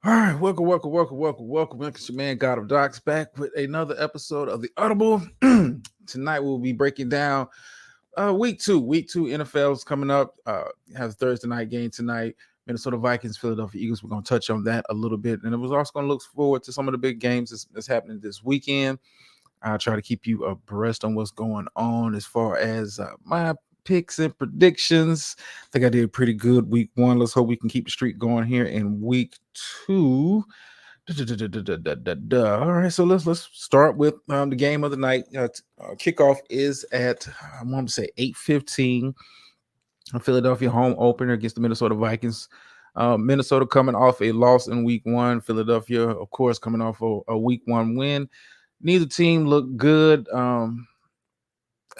All right, welcome. It's your man God of Docs back with another episode of the Audible. Tonight we'll be breaking down week two. Week two NFL is coming up. Has a Thursday night game tonight. Minnesota Vikings, Philadelphia Eagles. We're gonna touch on that a little bit, and it was also gonna look forward to some of the big games that's happening this weekend. I'll try to keep you abreast on what's going on as far as my picks and predictions. I think I did pretty good week one. Let's hope we can keep the streak going here in week two. All right, so let's start with the game of the night. Kickoff is at I want to say 8:15. Philadelphia home opener against the Minnesota Vikings. Minnesota coming off a loss in week one. Philadelphia, of course, coming off a week one win. Neither team looked good.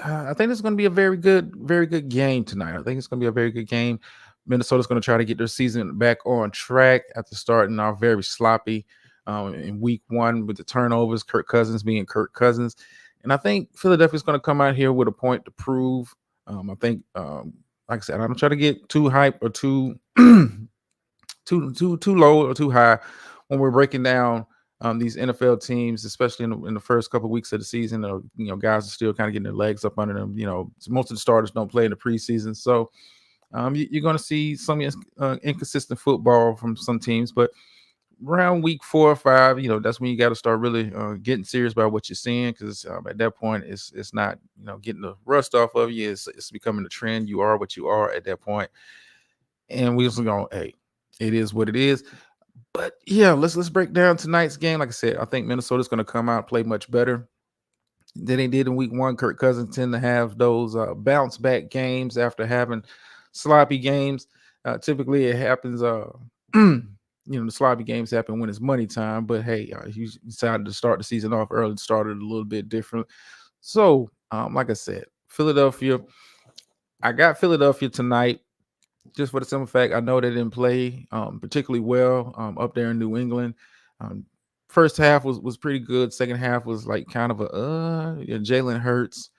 I think it's going to be a very good game tonight. I think it's going to be a very good game. Minnesota's going to try to get their season back on track after starting off very sloppy in week one with the turnovers, Kirk Cousins being Kirk Cousins. And I think Philadelphia's going to come out here with a point to prove. I think, like I said, I don't try to get too hype or too too low or too high when we're breaking down these NFL teams, especially in the first couple of weeks of the season. Guys are still kind of getting their legs up under them. Most of the starters don't play in the preseason, so you're going to see some inconsistent football from some teams. But around week 4 or 5, that's when you got to start really getting serious about what you're seeing, because at that point, it's not getting the rust off of you. It's becoming a trend. You are what you are at that point, and we just go, hey, it is what it is. But yeah, let's break down tonight's game. Like I said, I think Minnesota's going to come out and play much better than they did in week one. Kirk Cousins tend to have those bounce back games after having sloppy games. Typically, it happens. The sloppy games happen when it's money time. But hey, he decided to start the season off early, started a little bit different. So, like I said, Philadelphia. I got Philadelphia tonight just for the simple fact I know they didn't play particularly well up there in New England. Um, First half was pretty good. Second half was like kind of Jalen Hurts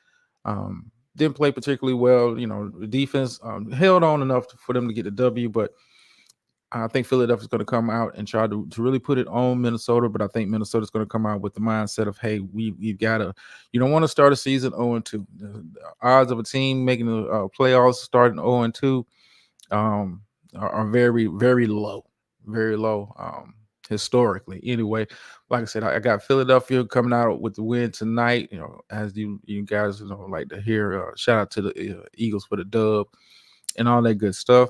didn't play particularly well. The defense held on enough for them to get the W, but I think Philadelphia's going to come out and try to really put it on Minnesota. But I think Minnesota's going to come out with the mindset of, hey, we've got to, you don't want to start a season 0-2. The odds of a team making the playoffs starting 0-2 um, are very, very low historically. Anyway, like I said, I got Philadelphia coming out with the win tonight. As you guys like to hear, shout out to the Eagles for the dub and all that good stuff.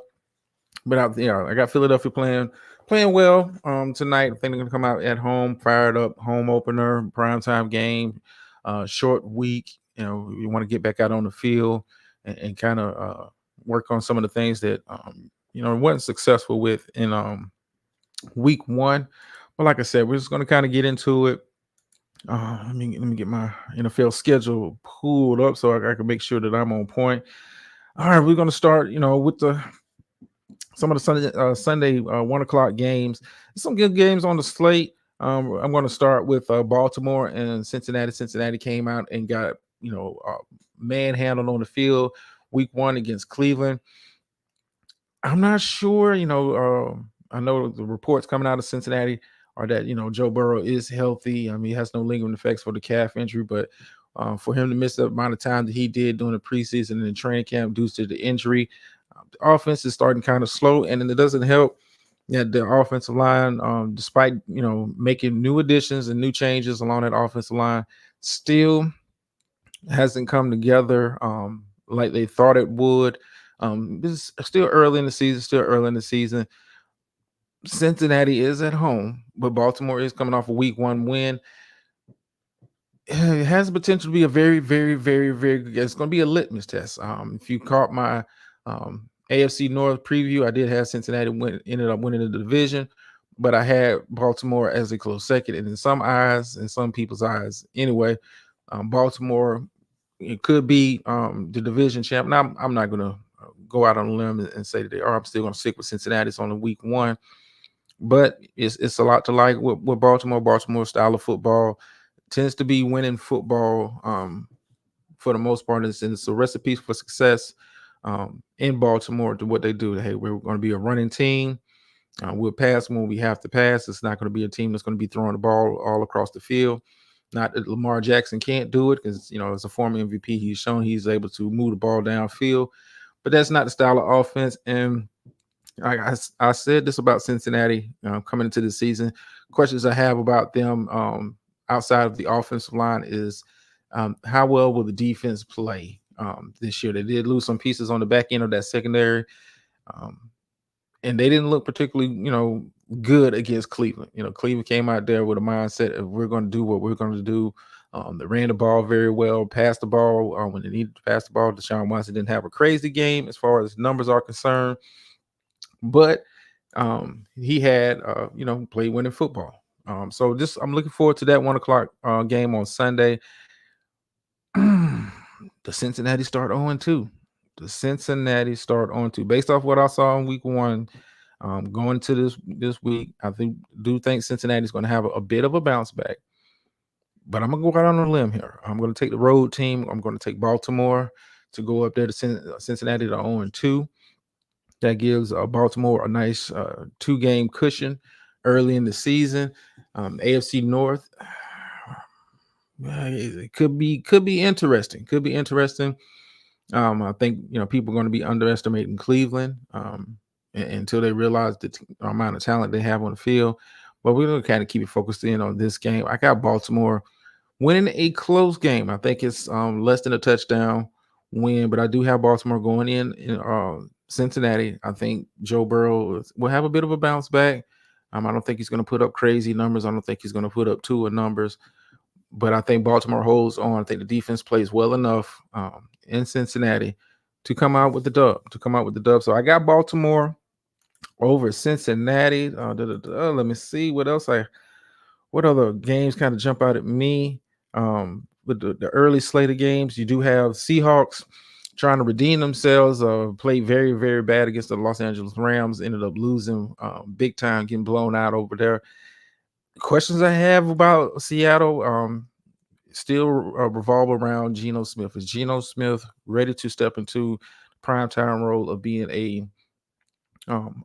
But I got Philadelphia playing well tonight. I think they're gonna come out at home, fired up, home opener, primetime game, short week. We want to get back out on the field and kind of work on some of the things that wasn't successful with in week one. But like I said, we're just gonna kind of get into it. Let me get my NFL schedule pulled up so I can make sure that I'm on point. All right, we're gonna start, with the some of the Sunday 1 o'clock games. Some good games on the slate. I'm going to start with Baltimore and Cincinnati. Cincinnati came out and got manhandled on the field week one against Cleveland. I'm not sure. I know the reports coming out of Cincinnati are that Joe Burrow is healthy. I mean, he has no lingering effects for the calf injury, but for him to miss the amount of time that he did during the preseason and in training camp due to the injury, the offense is starting kind of slow, and then it doesn't help that the offensive line, despite making new additions and new changes along that offensive line, still hasn't come together like they thought it would. This is still early in the season. Cincinnati is at home, but Baltimore is coming off a week one win. It has the potential to be a very, very, very, very good. It's going to be a litmus test. If you caught my AFC North preview, I did have Cincinnati ended up winning the division, but I had Baltimore as a close second. And in some eyes, in some people's eyes, anyway, Baltimore it could be the division champ. Now, I'm not going to go out on a limb and say that they are. I'm still going to stick with Cincinnati. It's only week one, but it's a lot to like with Baltimore. Baltimore style of football tends to be winning football for the most part. It's a recipe for success in Baltimore to what they do. Hey, we're going to be a running team. We'll pass when we have to pass. It's not going to be a team that's going to be throwing the ball all across the field. Not that Lamar Jackson can't do it, because as a former MVP, he's shown he's able to move the ball downfield. But that's not the style of offense. And I said this about Cincinnati coming into the season. Questions I have about them outside of the offensive line is how well will the defense play this year? They did lose some pieces on the back end of that secondary. And they didn't look particularly, good against Cleveland. Cleveland came out there with a mindset of, we're going to do what we're going to do. They ran the ball very well, passed the ball when they needed to pass the ball. Deshaun Watson didn't have a crazy game as far as numbers are concerned, but he had, played winning football. So I'm looking forward to that 1:00 game on Sunday. The Cincinnati start 0-2. The Cincinnati start 0-2. Based off what I saw in week 1, going to this week, I do think Cincinnati is going to have a bit of a bounce back. But I'm going to go out on a limb here. I'm going to take the road team. I'm going to take Baltimore to go up there to Cincinnati to 0-2. That gives Baltimore a nice 2-game cushion early in the season. AFC North, it could be interesting. Could be interesting. I think people are going to be underestimating Cleveland until they realize the amount of talent they have on the field. But we're going to kind of keep it focused in on this game. I got Baltimore winning a close game. I think it's less than a touchdown win, but I do have Baltimore going in Cincinnati. I think Joe Burrow will have a bit of a bounce back. I don't think he's going to put up crazy numbers. I don't think he's going to put up Tua numbers. But I think Baltimore holds on. I think the defense plays well enough in Cincinnati to come out with the dub. So I got Baltimore over Cincinnati. Let me see what else what other games kind of jump out at me. With the early slate of games, you do have Seahawks trying to redeem themselves. Played very, very bad against the Los Angeles Rams. Ended up losing big time, getting blown out over there. Questions I have about Seattle still revolve around Geno Smith. Is Geno Smith ready to step into the primetime role of being a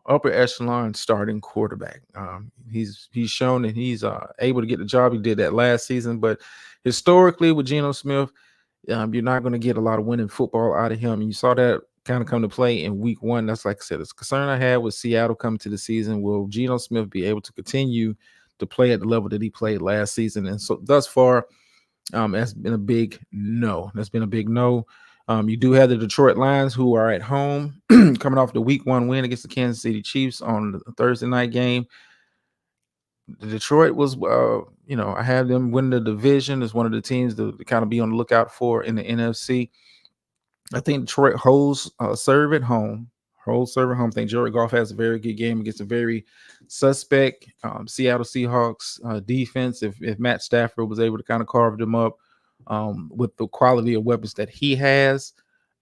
upper echelon starting quarterback? He's shown that he's able to get the job. He did that last season, but historically with Geno Smith, you're not going to get a lot of winning football out of him. And you saw that kind of come to play in week 1. That's, like I said, it's a concern I had with Seattle coming to the season. Will Geno Smith be able to continue to play at the level that he played last season? And so thus far, that's been a big no. You do have the Detroit Lions, who are at home coming off the week 1 win against the Kansas City Chiefs on the Thursday night game. Detroit was, I have them win the division as one of the teams to kind of be on the lookout for in the NFC. I think Detroit holds serve at home. I think Jared Goff has a very good game against a very suspect Seattle Seahawks defense. If Matt Stafford was able to kind of carve them up with the quality of weapons that he has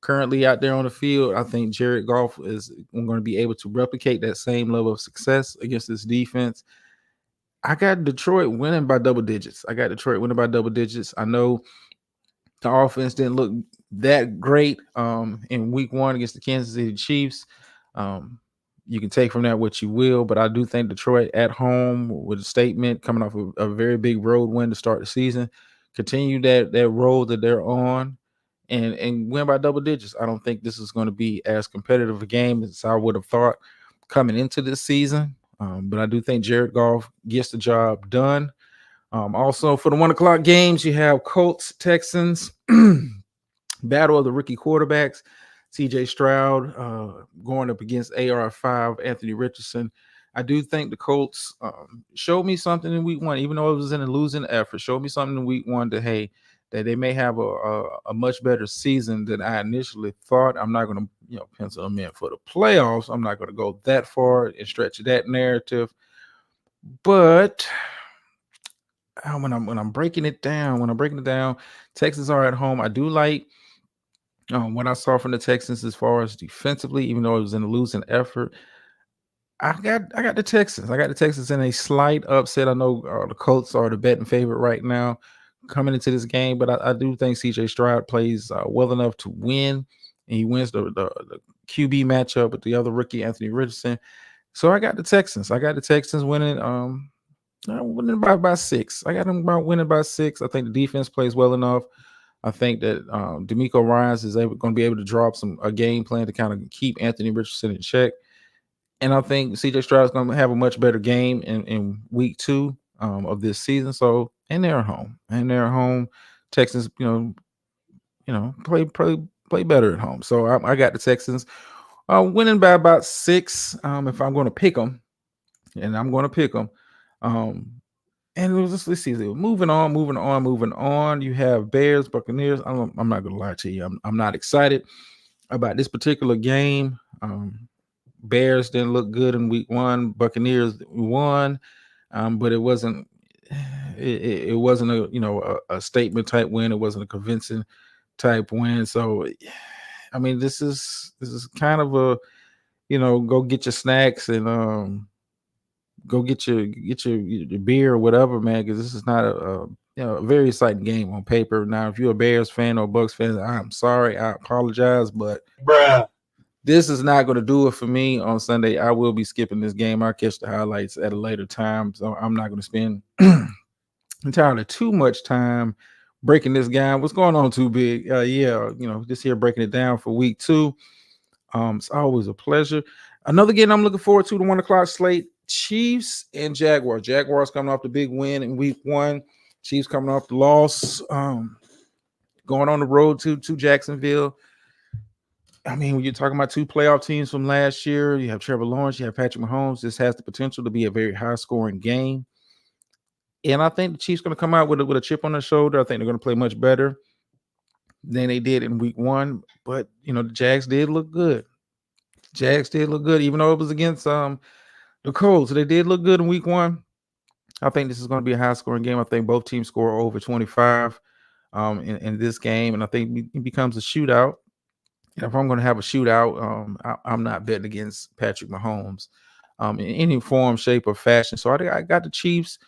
currently out there on the field, I think Jared Goff is going to be able to replicate that same level of success against this defense. I got Detroit winning by double digits. I know the offense didn't look that great in week 1 against the Kansas City Chiefs. You can take from that what you will, but I do think Detroit at home with a statement coming off a very big road win to start the season, continue that road that they're on and win by double digits. I don't think this is going to be as competitive a game as I would have thought coming into this season. But I do think Jared Goff gets the job done. Also for the 1:00 games, you have Colts, Texans, battle of the rookie quarterbacks. CJ Stroud going up against AR5, Anthony Richardson. I do think the Colts showed me something in week 1, even though it was in a losing effort, showed me something in week 1 that they may have a much better season than I initially thought. I'm not going to, pencil them in for the playoffs. I'm not going to go that far and stretch that narrative. But when I'm breaking it down, Texans are at home. I do like what I saw from the Texans as far as defensively, even though it was in a losing effort. I got the Texans. I got the Texans in a slight upset. I know the Colts are the betting favorite right now coming into this game, but I do think CJ Stroud plays well enough to win, and he wins the QB matchup with the other rookie, Anthony Richardson. So I got the Texans. I got the Texans winning. Winning by 6. I got them about winning by 6. I think the defense plays well enough. I think that D'Amico Ryans is going to be able to draw up a game plan to kind of keep Anthony Richardson in check. And I think CJ Stroud is going to have a much better game in week 2 of this season. So, and they're at home. Texans, play better at home. So I got the Texans winning by about 6. If I'm going to pick them, and I'm going to pick them. And let's see. Moving on. You have Bears, Buccaneers. I'm not going to lie to you. I'm not excited about this particular game. Bears didn't look good in week 1. Buccaneers won, but it wasn't. It wasn't a statement type win. It wasn't a convincing type win. So, I mean, this is kind of a go get your snacks and go get your beer or whatever, man, because this is not a very exciting game on paper. Now, if you're a Bears fan or Bucks fan, I'm sorry, I apologize, but this is not going to do it for me on Sunday. I will be skipping this game. I'll catch the highlights at a later time, so I'm not going to spend entirely too much time breaking this game. What's going on, Too Big? Just here breaking it down for week 2. It's always a pleasure. Another game I'm looking forward to, the 1 o'clock slate, Chiefs and Jaguars. Jaguars coming off the big win in week 1. Chiefs coming off the loss, going on the road to Jacksonville. I mean, when you're talking about 2 playoff teams from last year, you have Trevor Lawrence, you have Patrick Mahomes. This has the potential to be a very high-scoring game. And I think the Chiefs going to come out with a chip on their shoulder. I think they're going to play much better than they did in week 1. But, the Jags did look good. Even though it was against the Colts. They did look good in week 1. I think this is going to be a high-scoring game. I think both teams score over 25 in this game, and I think it becomes a shootout. If I'm going to have a shootout, I'm not betting against Patrick Mahomes in any form, shape, or fashion. So I got the Chiefs,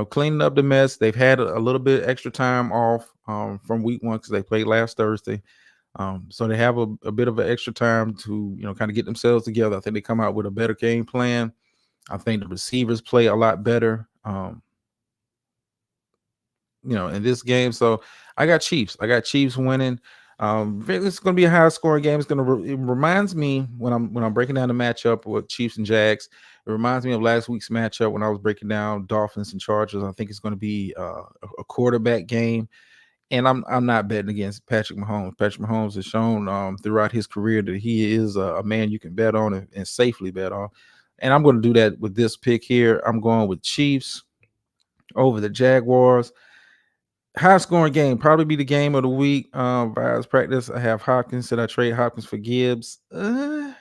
cleaning up the mess. They've had a little bit extra time off from week 1 because they played last Thursday. So they have a bit of an extra time to, kind of get themselves together. I think they come out with a better game plan. I think the receivers play a lot better, in this game. So I got Chiefs. Winning. It's going to be a high scoring game. It reminds me when I'm breaking down the matchup with Chiefs and Jags. It reminds me of last week's matchup when I was breaking down Dolphins and Chargers. I think it's going to be a quarterback game. And I'm not betting against Patrick Mahomes. Patrick Mahomes has shown throughout his career that he is a man you can bet on and safely bet on. And I'm going to do that with this pick here. I'm going with Chiefs over the Jaguars. High scoring game, probably be the game of the week. Vibes practice. I have Hopkins. Should I trade Hopkins for Gibbs? What's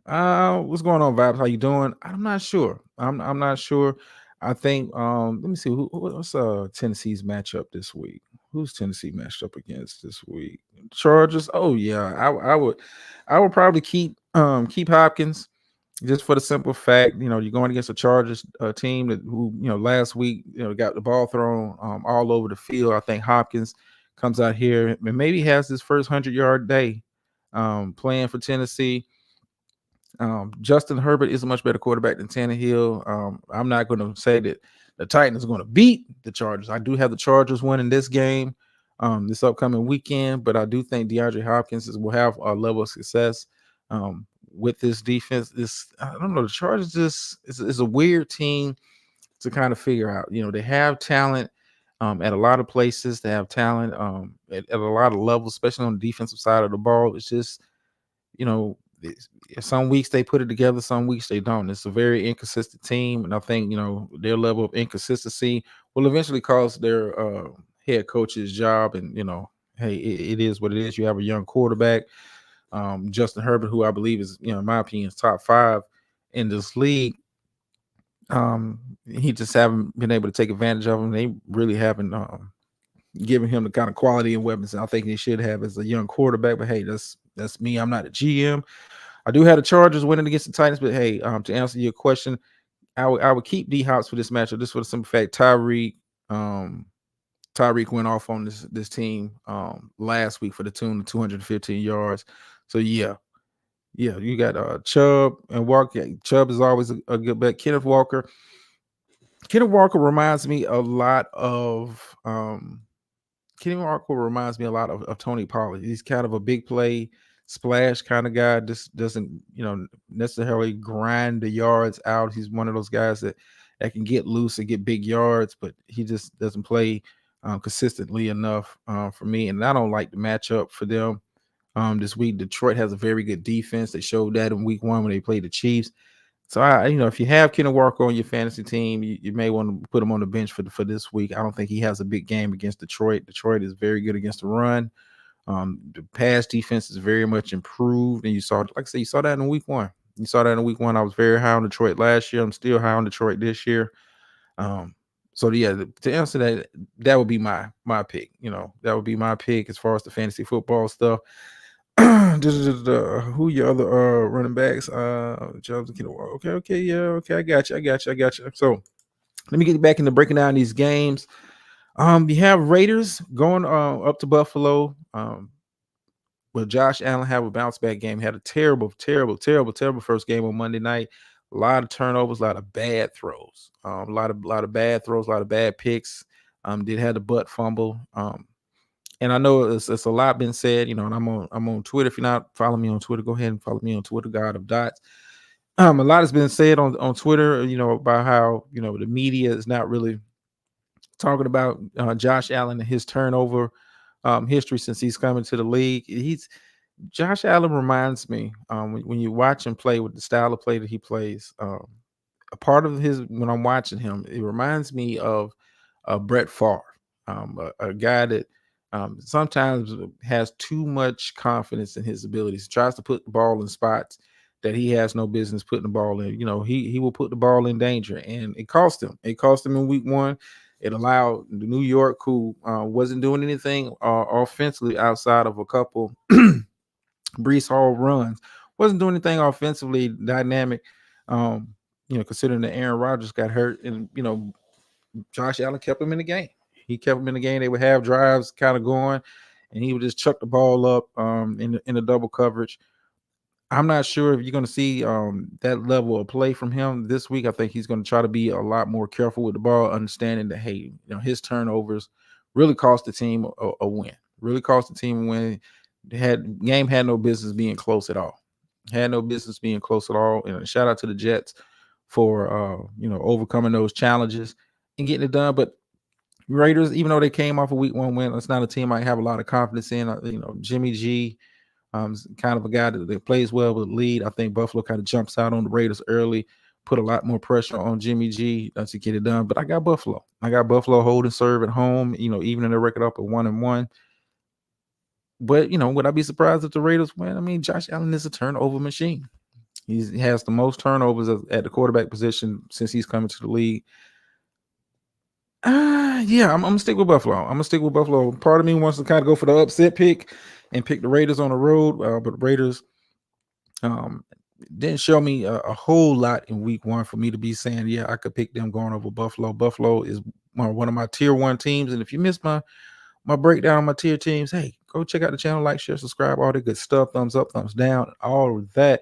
going on, Vibes? How you doing? I'm not sure. I'm not sure. I think let me see what's Tennessee's matchup this week. Who's Tennessee matched up against this week? Chargers. Oh yeah, I would probably keep Hopkins just for the simple fact, you're going against a Chargers team who last week got the ball thrown all over the field. I think Hopkins comes out here and maybe has his first 100-yard day playing for Tennessee. Justin Herbert is a much better quarterback than Tannehill. I'm not going to say that the Titans are going to beat the Chargers. I do have the Chargers winning this game this upcoming weekend, but I do think DeAndre Hopkins will have a level of success with this defense. I don't know. The Chargers is a weird team to kind of figure out. They have talent at a lot of places. They have talent at a lot of levels, especially on the defensive side of the ball. It's just, some weeks they put it together, some weeks they don't. It's a very inconsistent team, and I think their level of inconsistency will eventually cost their head coach's job. And hey, it is what it is. You have a young quarterback, Justin Herbert, who I believe is, in my opinion, is top 5 in this league. He just haven't been able to take advantage of him. They really haven't given him the kind of quality and weapons I think he should have as a young quarterback. But hey, that's me. I'm not a GM. I do have the Chargers winning against the Titans, but hey, to answer your question, I would keep D Hops for this matchup. Just for the simple fact, Tyreek went off on this team last week for the tune of 215 yards. So yeah, Yeah, you got Chubb and Walker. Chubb is always a good bet. Kenneth Walker reminds me a lot of Kenny Markle reminds me a lot of Tony Pollard. He's kind of a big play splash kind of guy. Just doesn't, necessarily grind the yards out. He's one of those guys that can get loose and get big yards, but he just doesn't play consistently enough for me. And I don't like the matchup for them this week. Detroit has a very good defense. They showed that in week 1 when they played the Chiefs. So if you have Kenneth Walker on your fantasy team, you may want to put him on the bench for this week. I don't think he has a big game against Detroit. Detroit is very good against the run. The pass defense is very much improved, and like I said, you saw that in week 1. You saw that in week 1. I was very high on Detroit last year. I'm still high on Detroit this year. So yeah, to answer that, that would be my pick. That would be my pick as far as the fantasy football stuff. Who your other running backs? Jobs. Okay, yeah, okay, I got you. So let me get back into breaking down these games. You have Raiders going up to Buffalo. Well, Josh Allen have a bounce back game. Had a terrible first game on Monday night. A lot of turnovers, a lot of bad throws, a lot of bad throws, a lot of bad picks. Did have the butt fumble. And I know it's a lot been said, and I'm on Twitter. If you're not following me on Twitter, go ahead and follow me on Twitter, God of Dots. A lot has been said on Twitter, about how the media is not really talking about Josh Allen and his turnover history since he's coming to the league. Josh Allen reminds me when you watch him play with the style of play that he plays. A part of when I'm watching him, it reminds me of Brett Favre, a guy that sometimes has too much confidence in his abilities. Tries to put the ball in spots that he has no business putting the ball in. He will put the ball in danger, and it cost him. It cost him in week 1. It allowed the New York, who wasn't doing anything offensively outside of a couple Brees Hall runs, wasn't doing anything offensively dynamic. Considering that Aaron Rodgers got hurt, and Josh Allen kept him in the game. He kept him in the game. They would have drives kind of going, and he would just chuck the ball up in the double coverage. I'm not sure if you're going to see that level of play from him this week. I think he's going to try to be a lot more careful with the ball, understanding that, hey, his turnovers really cost the team a win. Really cost the team a win. Game had no business being close at all. Had no business being close at all. And shout out to the Jets for overcoming those challenges and getting it done. But Raiders, even though they came off a week 1 win, it's not a team I have a lot of confidence in. Jimmy G, kind of a guy that plays well with the lead. I think Buffalo kind of jumps out on the Raiders early, put a lot more pressure on Jimmy G to get it done. But I got Buffalo. I got Buffalo hold and serve at home, even in their record up at 1-1. But, would I be surprised if the Raiders win? I mean, Josh Allen is a turnover machine. He has the most turnovers at the quarterback position since he's coming to the league. Yeah, I'm gonna stick with Buffalo. Part of me wants to kind of go for the upset pick and pick the Raiders on the road, but the Raiders didn't show me a whole lot in week 1 for me to be saying, yeah, I could pick them going over Buffalo. Buffalo is one of my tier 1 teams, and if you missed my breakdown on my tier teams, hey, go check out the channel, like, share, subscribe, all the good stuff, thumbs up, thumbs down, all of that.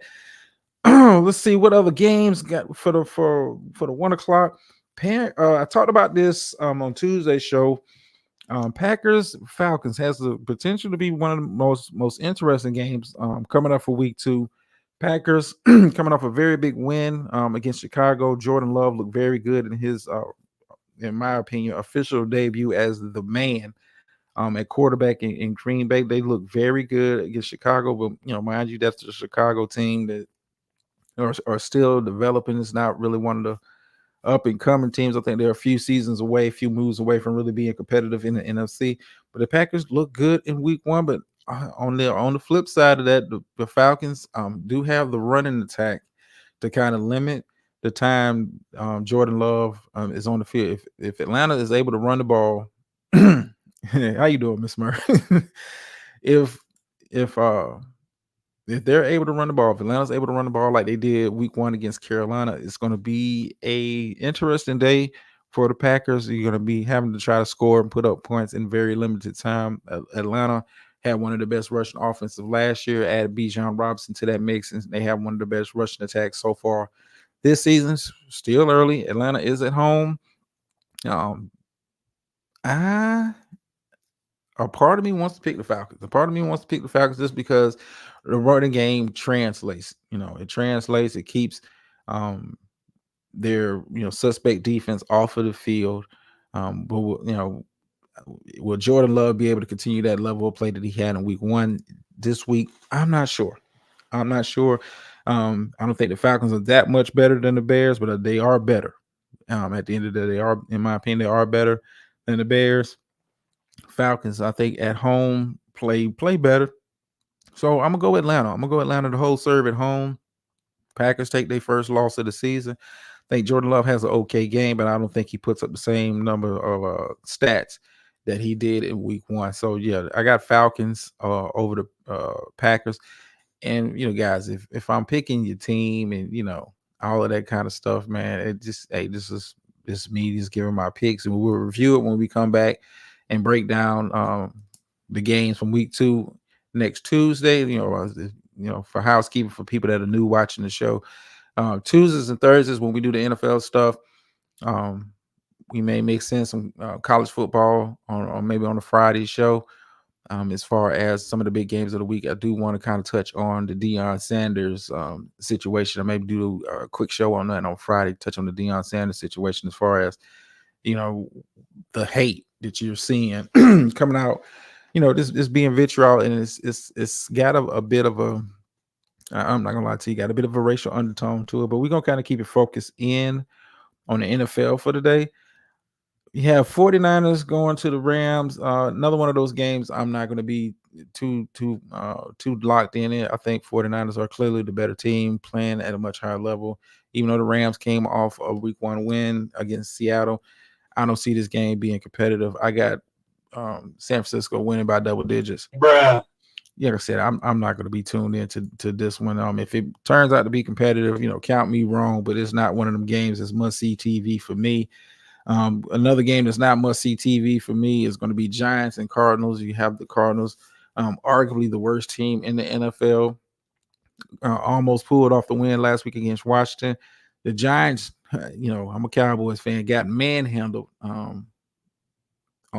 Let's see what other games got for the 1 o'clock. I talked about this on Tuesday's show. Packers Falcons has the potential to be one of the most interesting games coming up for week 2. Packers coming off a very big win against Chicago. Jordan Love looked very good in his, in my opinion, official debut as the man at quarterback in Green Bay. They look very good against Chicago, but mind you, that's the Chicago team that are still developing. It's not really one of the up and coming teams. I think they're a few seasons away, a few moves away from really being competitive in the NFC. But the Packers look good in week 1. But on the flip side of that, the Falcons do have the running attack to kind of limit the time Jordan Love is on the field. If Atlanta is able to run the ball, how you doing, Miss Murray? if they're able to run the ball, if Atlanta's able to run the ball like they did week 1 against Carolina, it's going to be a interesting day for the Packers. You're going to be having to try to score and put up points in very limited time. Atlanta had one of the best rushing offensive last year. Added Bijan Robinson to that mix, and they have one of the best rushing attacks so far this season's. Still early. Atlanta is at home. I A part of me wants to pick the Falcons. A part of me wants to pick the Falcons just because the running game translates. It translates. It keeps um, their suspect defense off of the field. But will Jordan Love be able to continue that level of play that he had in Week 1 this week? I'm not sure. I don't think the Falcons are that much better than the Bears, but they are better. At the end of the day, they are, in my opinion, they are better than the Bears. Falcons, I think, at home play better. So I'm gonna go Atlanta. I'm gonna go Atlanta to hold serve at home. Packers take their first loss of the season. I think Jordan Love has an okay game, but I don't think he puts up the same number of stats that he did in Week 1. So yeah, I got Falcons over the Packers. And guys, if I'm picking your team and all of that kind of stuff, man, it just this me just giving my picks, and we'll review it when we come back and break down the games from Week 2 next Tuesday. For housekeeping for people that are new watching the show, Tuesdays and Thursdays when we do the NFL stuff, we may mix in some college football on maybe on the Friday show. As far as some of the big games of the week, I do want to kind of touch on the Deion Sanders situation. I maybe do a quick show on that on Friday, touch on the Deion Sanders situation as far as, the hate that you're seeing coming out, this being vitriol, and it's got a bit of a, I'm not gonna lie to you, got a bit of a racial undertone to it, but we're gonna kind of keep it focused in on the NFL for today. You have 49ers going to the Rams. Another one of those games I'm not going to be too locked in it. I think 49ers are clearly the better team, playing at a much higher level. Even though the Rams came off a Week 1 win against Seattle, I don't see this game being competitive. I got San Francisco winning by double digits. Bruh. Like I said, I'm not going to be tuned in to this one. If it turns out to be competitive, count me wrong, but it's not one of them games that's must-see TV for me. Another game that's not must-see TV for me is going to be Giants and Cardinals. You have the Cardinals, arguably the worst team in the NFL. Almost pulled off the win last week against Washington. The Giants, I'm a Cowboys fan, got manhandled on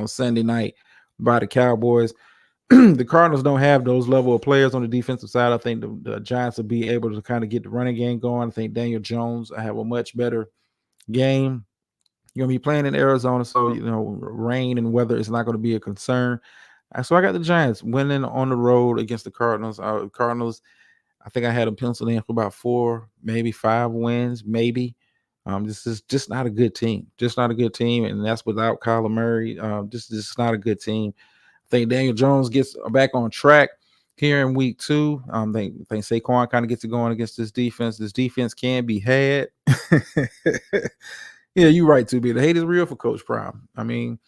Sunday night by the Cowboys. The Cardinals don't have those level of players on the defensive side. I think the Giants will be able to kind of get the running game going. I think Daniel Jones will have a much better game. You're gonna be playing in Arizona, so rain and weather is not going to be a concern. So I got the Giants winning on the road against the Cardinals. Cardinals, I think I had them penciled in for about 4, maybe 5 wins, maybe. This is just not a good team. Just not a good team, and that's without Kyler Murray. Just not a good team. I think Daniel Jones gets back on track here in Week 2. I think Saquon kind of gets it going against this defense. This defense can be had. Yeah, you're right, too, B. The hate is real for Coach Prime. I mean,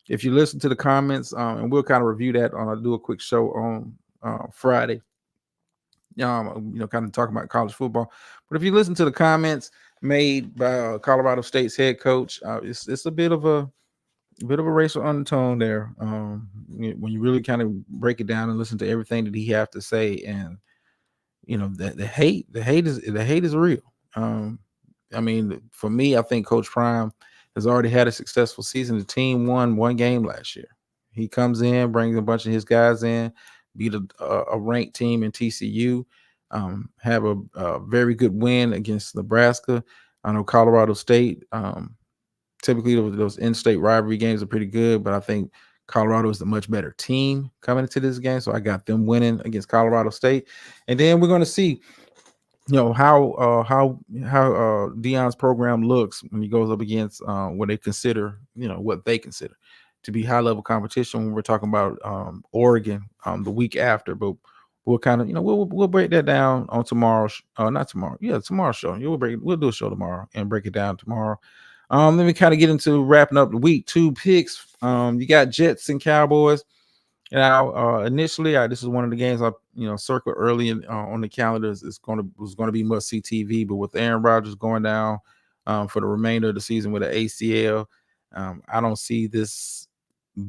if you listen to the comments, and we'll kind of review that I'll do a quick show on Friday. Kind of talking about college football. But if you listen to the comments made by Colorado State's head coach, it's a bit of a racial undertone there. When you really kind of break it down and listen to everything that he have to say, and the hate is real. I mean, for me, I think Coach Prime has already had a successful season. The team won 1 game last year. He comes in, brings a bunch of his guys in, beat a ranked team in TCU, have a very good win against Nebraska. I know Colorado State, typically those in-state rivalry games are pretty good, but I think Colorado is the much better team coming into this game. So I got them winning against Colorado State. And then we're going to see how Deion's program looks when he goes up against what they consider to be high level competition. When we're talking about Oregon the week after, but we'll kind of we'll break that down on tomorrow's not tomorrow, tomorrow's show. We'll do a show tomorrow and break it down tomorrow. Let me kind of get into wrapping up the Week 2 picks. You got Jets and Cowboys. Now, initially, this is one of the games I circled early on the calendar. Was going to be must see TV, but with Aaron Rodgers going down for the remainder of the season with an ACL, I don't see this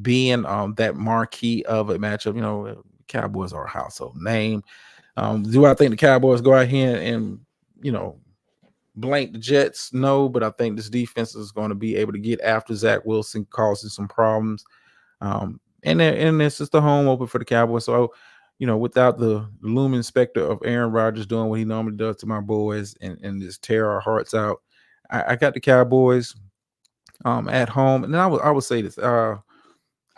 being that marquee of a matchup. Cowboys are a household name. Do I think the Cowboys go out here and you know blank the Jets? No, but I think this defense is going to be able to get after Zach Wilson, causing some problems. And this is the home open for the Cowboys. So, without the looming specter of Aaron Rodgers doing what he normally does to my boys and just tear our hearts out, I got the Cowboys at home. And then I would say this.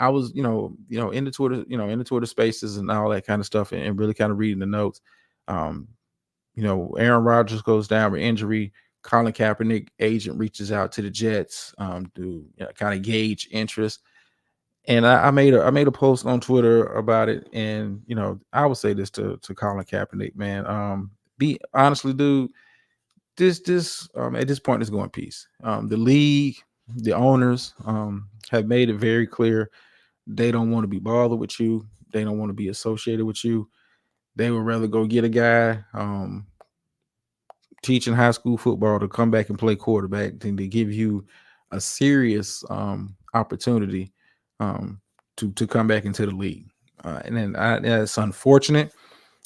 I was, in the Twitter, in the Twitter spaces and all that kind of stuff, and really kind of reading the notes. Um, Aaron Rodgers goes down with injury. Colin Kaepernick agent reaches out to the Jets to kind of gauge interest. And I made a post on Twitter about it, and I would say this to Colin Kaepernick, man. Be honestly, dude, this at this point is going peace. The league, the owners have made it very clear they don't want to be bothered with you. They don't want to be associated with you. They would rather go get a guy teaching high school football to come back and play quarterback than to give you a serious opportunity to come back into the league. And then that's unfortunate.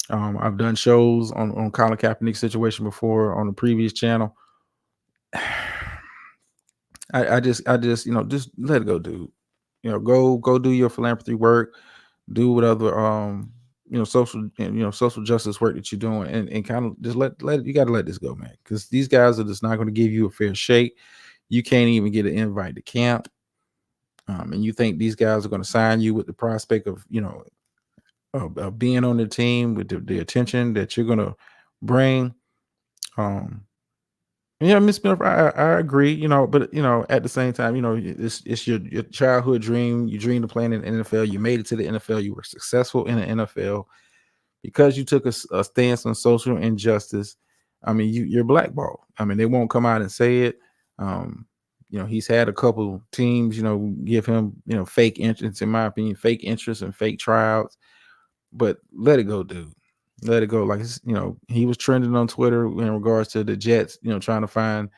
I've done shows on Colin Kaepernick's situation before on the previous channel. I just just let it go, dude. Go do your philanthropy work, do what other social justice work that you're doing, and kind of just let you got to let this go, man, because these guys are just not going to give you a fair shake. You can't even get an invite to camp. And you think these guys are going to sign you with the prospect of of being on the team with the attention that you're going to bring. Yeah, Miss Smith, I agree. But at the same time, it's your childhood dream. You dreamed of playing in the NFL. You made it to the NFL. You were successful in the NFL because you took a stance on social injustice. I mean, you're blackballed. I mean, they won't come out and say it. He's had a couple teams, give him, fake entrance, in my opinion, fake interest and fake tryouts. But let it go, dude. Let it go. Like, he was trending on Twitter in regards to the Jets, trying to find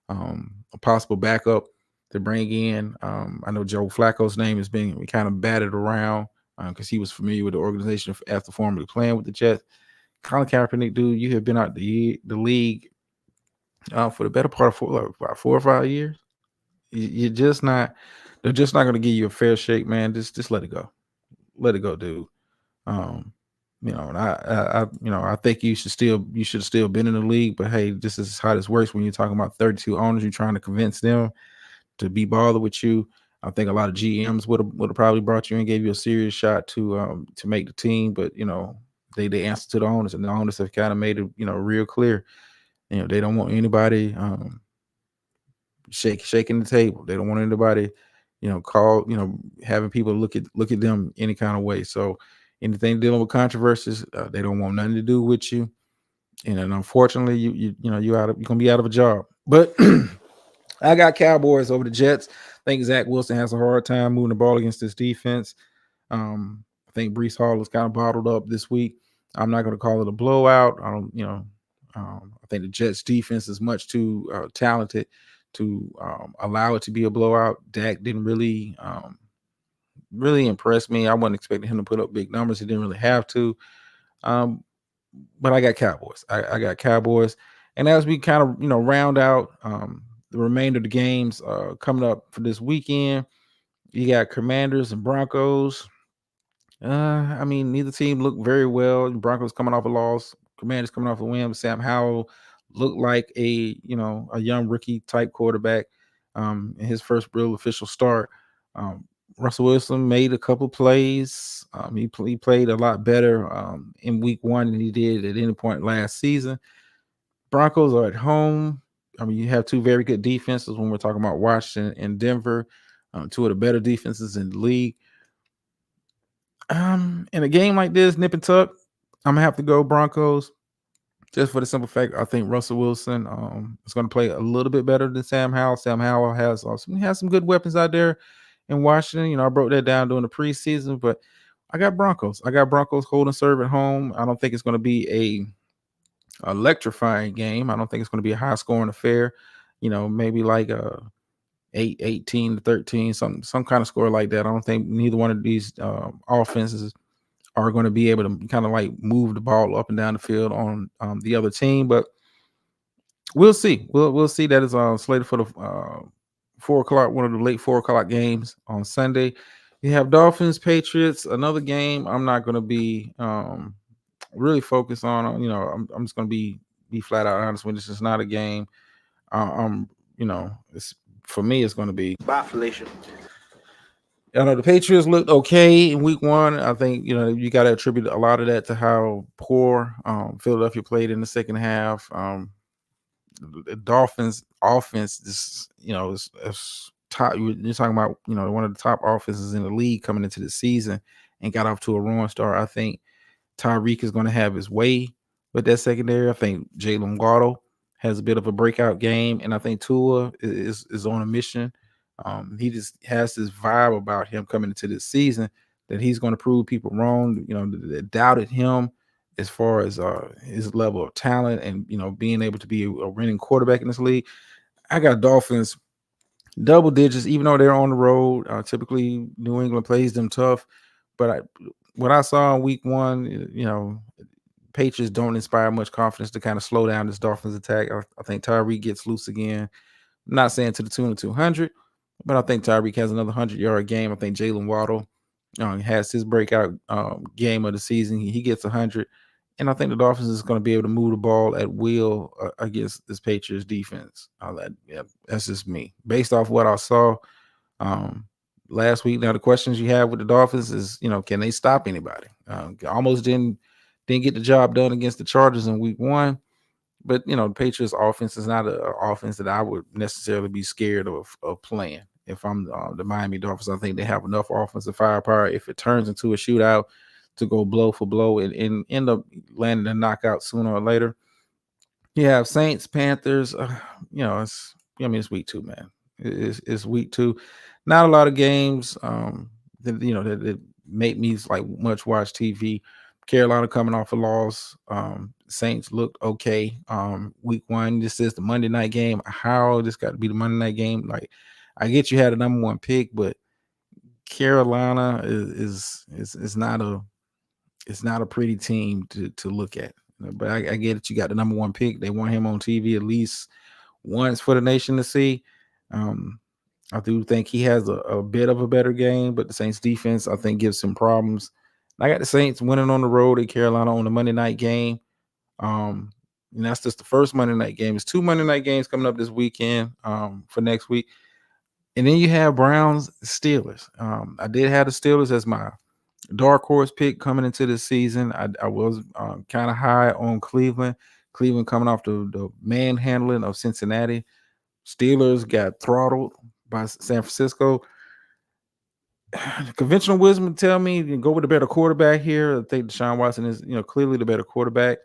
a possible backup to bring in. I know Joe Flacco's name is being kind of batted around because he was familiar with the organization after formerly playing with the Jets. Colin Kaepernick, dude, you have been out the league for the better part of 4 or 5 years. You're just not. They're just not going to give you a fair shake, man. Just let it go. Let it go, dude. And I think you should have still been in the league. But hey, this is how this works when you're talking about 32 owners. You're trying to convince them to be bothered with you. I think a lot of GMs would have probably brought you and gave you a serious shot to make the team. But they answer to the owners, and the owners have kind of made it real clear. They don't want anybody shaking the table. They don't want anybody having people look at them any kind of way. So anything dealing with controversies, they don't want nothing to do with you. And then unfortunately, you're gonna be out of a job. But I got Cowboys over the Jets. I think Zach Wilson has a hard time moving the ball against this defense. I think Breece Hall is kind of bottled up this week. I'm not going to call it a blowout. I think the Jets defense is much too talented to allow it to be a blowout. Dak didn't really impress me. I wasn't expecting him to put up big numbers. He didn't really have to. But I got Cowboys. I got Cowboys. And as we kind of round out the remainder of the games coming up for this weekend, you got Commanders and Broncos. I mean, neither team looked very well. Broncos coming off a loss. Commanders coming off a win. Sam Howell looked like a young rookie type quarterback in his first real official start. Russell Wilson made a couple plays. He played a lot better in week 1 than he did at any point last season. Broncos are at home. I mean, you have two very good defenses when we're talking about Washington and Denver, two of the better defenses in the league. In a game like this, nip and tuck, I'm gonna have to go Broncos, just for the simple fact I think Russell Wilson is going to play a little bit better than Sam Howell. Sam Howell has some good weapons out there in Washington. I broke that down during the preseason, but I got Broncos. I got Broncos holding serve at home. I don't think it's going to be a electrifying game. I don't think it's going to be a high scoring affair. Maybe like 18-13, some kind of score like that. I don't think neither one of these offenses are going to be able to kind of like move the ball up and down the field on the other team, but we'll see. We'll see. That is slated for the 4 o'clock, one of the late 4 o'clock games on Sunday. You have Dolphins, Patriots, another game. I'm not going to be really focused on. I'm just going to be flat out honest with this. It's not a game. I'm it's for me. It's going to be. Bye, Felicia. I know the Patriots looked okay in week one. I think you got to attribute a lot of that to how poor Philadelphia played in the second half. The Dolphins offense is top. You're talking about one of the top offenses in the league coming into the season and got off to a roaring start. I think Tyreek is going to have his way with that secondary. I think Jalen Waddle has a bit of a breakout game, and I think Tua is on a mission. He just has this vibe about him coming into this season that he's going to prove people wrong. That doubted him as far as his level of talent and being able to be a winning quarterback in this league. I got Dolphins double digits, even though they're on the road. Typically, New England plays them tough, but what I saw in week one, Patriots don't inspire much confidence to kind of slow down this Dolphins attack. I think Tyreek gets loose again. I'm not saying to the tune of 200, but I think Tyreek has another 100-yard game. I think Jalen Waddle has his breakout game of the season. He gets 100. And I think the Dolphins is going to be able to move the ball at will against this Patriots defense. That's just me. Based off what I saw last week. Now, the questions you have with the Dolphins is, can they stop anybody? Almost didn't get the job done against the Chargers in week one. But, the Patriots offense is not an offense that I would necessarily be scared of playing. If I'm the Miami Dolphins, I think they have enough offensive firepower. If it turns into a shootout, to go blow for blow and end up landing a knockout sooner or later. You have Saints, Panthers. It's week 2, man. It's week 2. Not a lot of games that make me like much watch TV. Carolina coming off a loss. Saints looked okay. Week 1. This is the Monday night game. How this got to be the Monday night game? Like, I get you had a number 1 pick, but Carolina is not a. It's not a pretty team to look at, but I get it. You got the number 1 pick. They want him on TV at least once for the nation to see. I do think he has a bit of a better game, but the Saints defense, I think, gives him problems. I got the Saints winning on the road at Carolina on the Monday night game. And that's just the first Monday night game. It's 2 Monday night games coming up this weekend for next week. And then you have Browns, Steelers. I did have the Steelers as my dark horse pick coming into this season. I was kind of high on Cleveland. Cleveland coming off the manhandling of Cincinnati. Steelers got throttled by San Francisco. Conventional wisdom tell me you go with the better quarterback here. I think Deshaun Watson is clearly the better quarterback.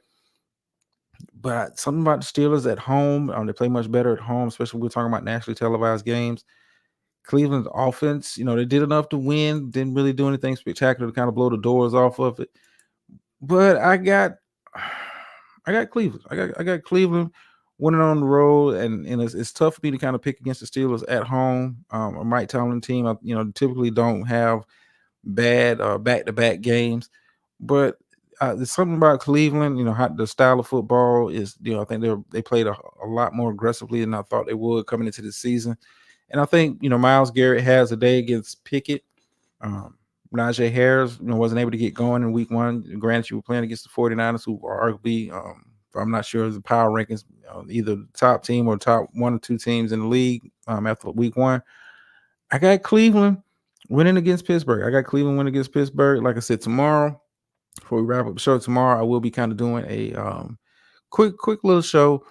But something about the Steelers at home, they play much better at home, especially when we're talking about nationally televised games. Cleveland's offense, they did enough to win, didn't really do anything spectacular to kind of blow the doors off of it. But I got Cleveland. I got Cleveland winning on the road, and it's tough for me to kind of pick against the Steelers at home. A Mike Tomlin team, typically don't have bad back-to-back games, but there's something about Cleveland. How the style of football is. I think they played a lot more aggressively than I thought they would coming into the season. And I think, Myles Garrett has a day against Pickett. Najee Harris, wasn't able to get going in week 1. Granted, you were playing against the 49ers, who are arguably, I'm not sure the power rankings, either the top team or top 1 or 2 teams in the league after week 1. I got Cleveland winning against Pittsburgh. Like I said, tomorrow, before we wrap up the show tomorrow, I will be kind of doing a quick little show.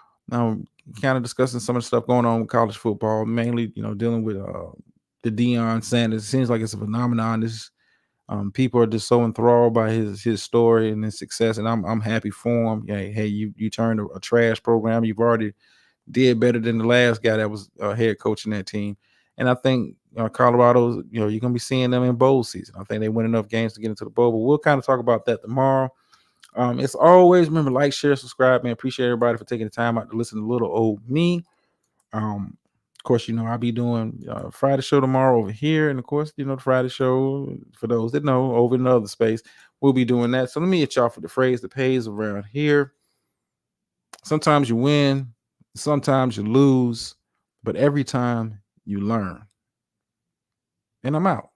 Kind of discussing some of the stuff going on with college football, mainly, dealing with the Deion Sanders. It seems like it's a phenomenon. This people are just so enthralled by his story and his success, and I'm happy for him. Yeah, hey, you turned a trash program. You've already did better than the last guy that was head coaching that team. And I think Colorado, you're going to be seeing them in bowl season. I think they win enough games to get into the bowl, but we'll kind of talk about that tomorrow. It's always, remember, like, share, subscribe, man. Appreciate everybody for taking the time out to listen to little old me. course, I'll be doing Friday show tomorrow over here, and of course, the Friday show for those that know over in the other space, we'll be doing that. So let me hit y'all for the phrase that pays around here. Sometimes you win, sometimes you lose, but every time you learn. And I'm out.